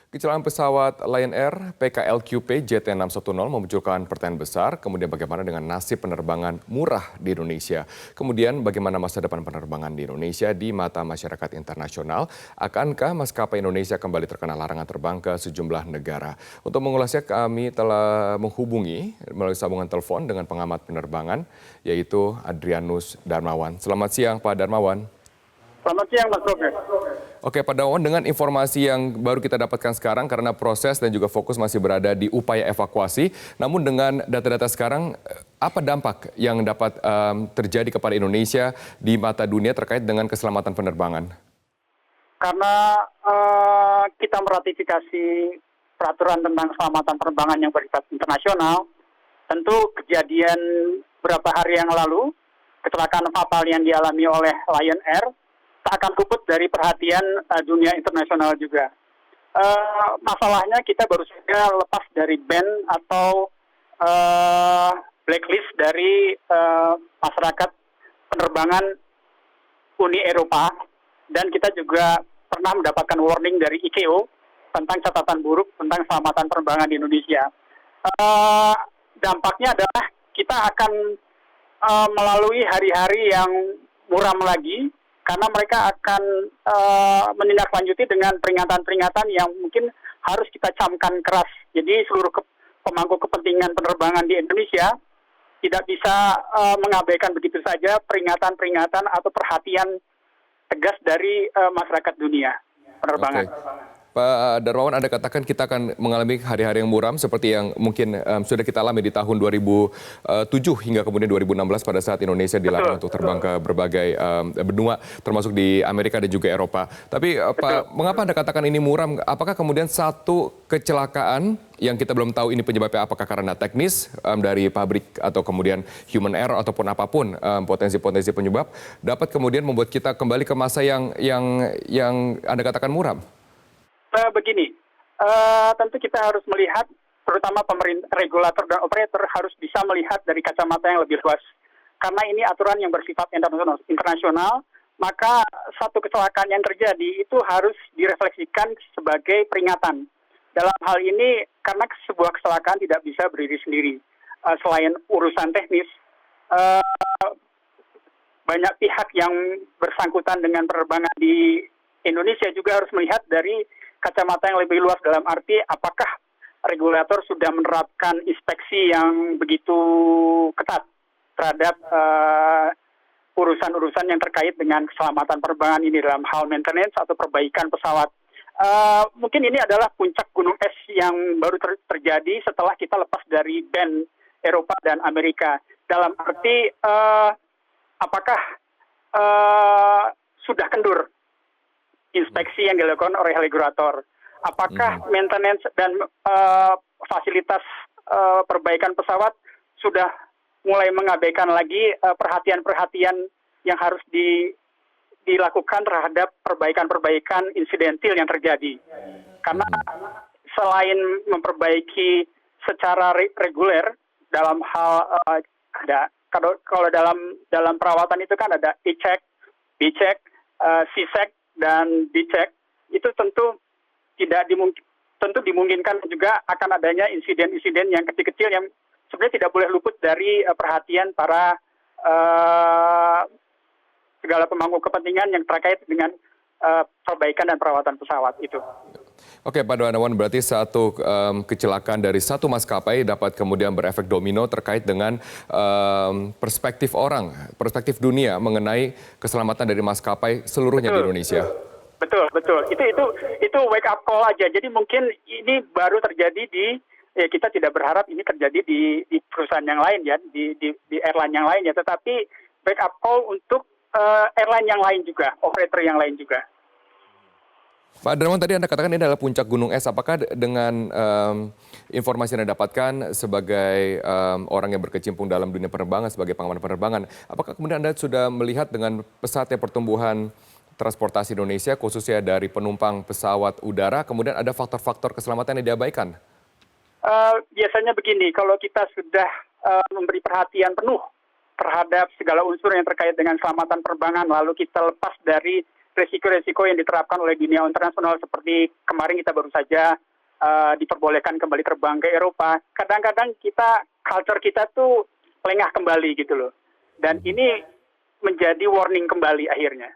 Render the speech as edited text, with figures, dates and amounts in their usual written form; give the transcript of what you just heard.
Kecelakaan pesawat Lion Air PKLQP JT610 memunculkan pertanyaan besar, kemudian bagaimana dengan nasib penerbangan murah di Indonesia. Kemudian bagaimana masa depan penerbangan di Indonesia di mata masyarakat internasional. Akankah maskapai Indonesia kembali terkena larangan terbang ke sejumlah negara? Untuk mengulasnya kami telah menghubungi melalui sambungan telepon dengan pengamat penerbangan, yaitu Adrianus Darmawan. Selamat siang Pak Darmawan. Selamat siang Mas Roger. Oke Pak Darmawan, dengan informasi yang baru kita dapatkan sekarang karena proses dan juga fokus masih berada di upaya evakuasi, namun dengan data-data sekarang, apa dampak yang dapat terjadi kepada Indonesia di mata dunia terkait dengan keselamatan penerbangan? Karena kita meratifikasi peraturan tentang keselamatan penerbangan yang bersifat internasional, tentu kejadian beberapa hari yang lalu, kecelakaan fatal yang dialami oleh Lion Air, tak akan luput dari perhatian dunia internasional juga. Masalahnya kita baru saja lepas dari ban atau blacklist dari masyarakat penerbangan Uni Eropa, dan kita juga pernah mendapatkan warning dari ICAO tentang catatan buruk tentang keselamatan penerbangan di Indonesia. Dampaknya adalah kita akan melalui hari-hari yang muram lagi, karena mereka akan menindaklanjuti dengan peringatan-peringatan yang mungkin harus kita camkan keras. Jadi seluruh pemangku kepentingan penerbangan di Indonesia tidak bisa mengabaikan begitu saja peringatan-peringatan atau perhatian tegas dari masyarakat dunia penerbangan. Okay. Pak Darmawan, Anda katakan kita akan mengalami hari-hari yang muram seperti yang mungkin sudah kita alami di tahun 2007 hingga kemudian 2016 pada saat Indonesia dilarang untuk terbang ke berbagai benua, termasuk di Amerika dan juga Eropa. Tapi Pak, mengapa Anda katakan ini muram? Apakah kemudian satu kecelakaan yang kita belum tahu ini penyebabnya apakah karena teknis dari pabrik atau kemudian human error ataupun apapun potensi-potensi penyebab dapat kemudian membuat kita kembali ke masa yang Anda katakan muram? Begini, tentu kita harus melihat, terutama pemerintah, regulator dan operator harus bisa melihat dari kacamata yang lebih luas. Karena ini aturan yang bersifat internasional, maka satu kecelakaan yang terjadi itu harus direfleksikan sebagai peringatan. Dalam hal ini, karena sebuah kecelakaan tidak bisa berdiri sendiri. Selain urusan teknis, banyak pihak yang bersangkutan dengan penerbangan di Indonesia juga harus melihat dari kacamata yang lebih luas, dalam arti apakah regulator sudah menerapkan inspeksi yang begitu ketat terhadap urusan-urusan yang terkait dengan keselamatan penerbangan ini dalam hal maintenance atau perbaikan pesawat. Mungkin ini adalah puncak gunung es yang baru terjadi setelah kita lepas dari ban Eropa dan Amerika. Dalam arti apakah sudah kendur inspeksi yang dilakukan oleh regulator? Apakah maintenance dan fasilitas perbaikan pesawat sudah mulai mengabaikan lagi perhatian-perhatian yang harus dilakukan terhadap perbaikan-perbaikan insidentil yang terjadi? Karena selain memperbaiki secara reguler dalam hal kalau dalam perawatan itu kan ada E-check, B-check, C-check, dan dicek, itu tentu dimungkinkan juga akan adanya insiden-insiden yang kecil-kecil yang sebenarnya tidak boleh luput dari perhatian para segala pemangku kepentingan yang terkait dengan perbaikan dan perawatan pesawat itu. Oke Pak Darmawan, berarti satu kecelakaan dari satu maskapai dapat kemudian berefek domino terkait dengan perspektif orang, perspektif dunia mengenai keselamatan dari maskapai seluruhnya di Indonesia. Betul. Itu wake up call aja. Jadi mungkin ini baru terjadi kita tidak berharap ini terjadi di perusahaan yang lain ya, di airline yang lain ya, tetapi wake up call untuk airline yang lain juga, operator yang lain juga. Pak Darmawan, tadi Anda katakan ini adalah puncak gunung es. Apakah dengan informasi yang Anda dapatkan sebagai orang yang berkecimpung dalam dunia penerbangan, sebagai pengamat penerbangan, apakah kemudian Anda sudah melihat dengan pesatnya pertumbuhan transportasi Indonesia, khususnya dari penumpang pesawat udara, kemudian ada faktor-faktor keselamatan yang diabaikan? Biasanya begini, kalau kita sudah memberi perhatian penuh terhadap segala unsur yang terkait dengan keselamatan penerbangan, lalu kita lepas dari resiko-resiko yang diterapkan oleh dunia internasional seperti kemarin kita baru saja diperbolehkan kembali terbang ke Eropa. Kadang-kadang culture kita tuh lengah kembali gitu loh. Dan ini menjadi warning kembali akhirnya.